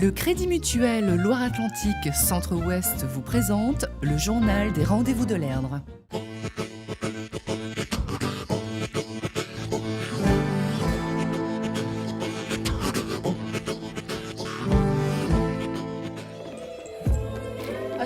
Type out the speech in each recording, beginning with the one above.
Le Crédit Mutuel Loire-Atlantique Centre-Ouest vous présente le journal des rendez-vous de l'Erdre.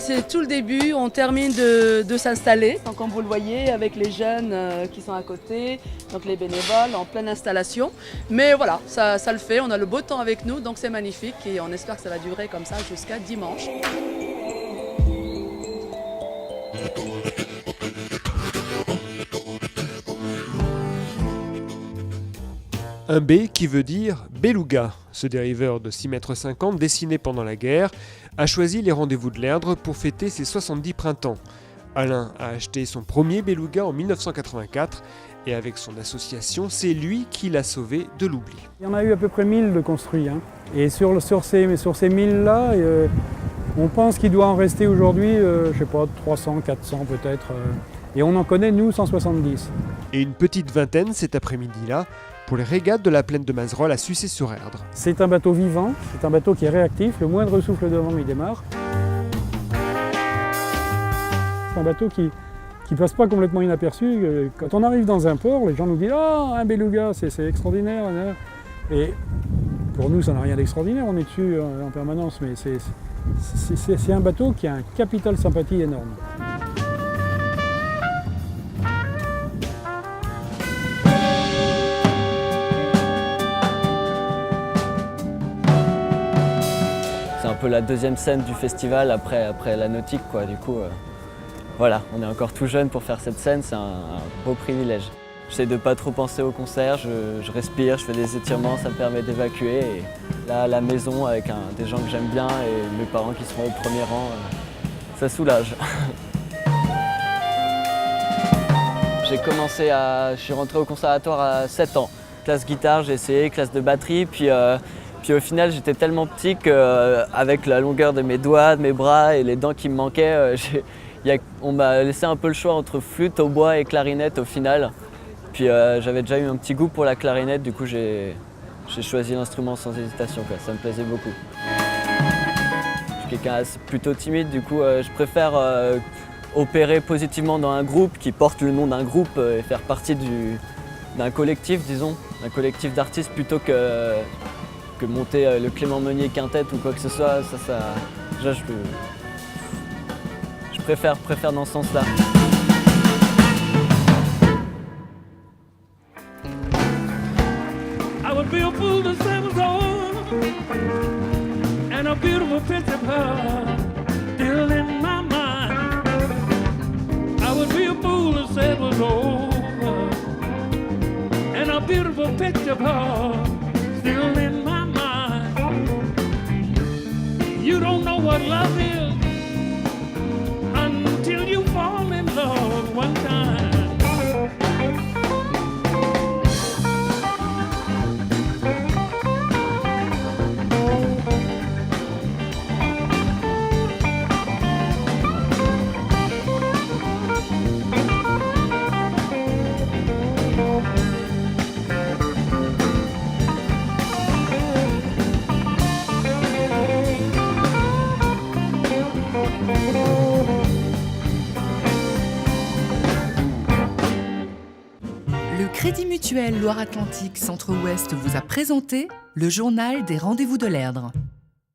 C'est tout le début, on termine de s'installer, donc comme vous le voyez, avec les jeunes qui sont à côté, donc les bénévoles en pleine installation. Mais voilà, ça le fait, on a le beau temps avec nous, donc c'est magnifique et on espère que ça va durer comme ça jusqu'à dimanche. Un B qui veut dire beluga. Ce dériveur de 6,50 m dessiné pendant la guerre a choisi les rendez-vous de l'Erdre pour fêter ses 70 printemps. Alain a acheté son premier beluga en 1984 et avec son association, c'est lui qui l'a sauvé de l'oubli. Il y en a eu à peu près 1000 de construits. Et sur ces 1000-là, on pense qu'il doit en rester aujourd'hui, je sais pas, 300, 400 peut-être. Et on en connaît, nous, 170. Et une petite vingtaine cet après-midi-là, pour les régates de la plaine de Mazerolles à Sucé-sur-Erdre. C'est un bateau vivant, c'est un bateau qui est réactif, le moindre souffle de vent il démarre. C'est un bateau qui passe pas complètement inaperçu. Quand on arrive dans un port, les gens nous disent « Ah, un beluga, c'est extraordinaire !» Et pour nous, ça n'a rien d'extraordinaire, on est dessus en permanence, mais c'est un bateau qui a un capital sympathie énorme. C'est un peu la deuxième scène du festival après la nautique, quoi. Du coup, voilà, on est encore tout jeune pour faire cette scène, c'est un beau privilège. J'essaie de pas trop penser au concert, je respire, je fais des étirements, ça me permet d'évacuer. Et là, à la maison, avec des gens que j'aime bien et mes parents qui seront au premier rang, ça soulage. Je suis rentré au conservatoire à 7 ans. Classe guitare, j'ai essayé, classe de batterie, puis au final, j'étais tellement petit qu'avec la longueur de mes doigts, de mes bras et les dents qui me manquaient, on m'a laissé un peu le choix entre flûte, hautbois et clarinette au final. Puis j'avais déjà eu un petit goût pour la clarinette, du coup j'ai choisi l'instrument sans hésitation, quoi. Ça me plaisait beaucoup. Je suis quelqu'un plutôt timide, du coup je préfère opérer positivement dans un groupe qui porte le nom d'un groupe et faire partie d'un collectif, disons, d'un collectif d'artistes plutôt que monter le Clément Meunier quintet ou quoi que ce soit, déjà, je préfère dans ce sens-là. I would be a fool to say was old, and a beautiful picture of her still in my mind. I would be a fool to say it was over, and a beautiful picture of her still in my mind. You don't know what love is until you fall in love one time. Le Crédit Mutuel Loire-Atlantique Centre-Ouest vous a présenté le journal des rendez-vous de l'Erdre.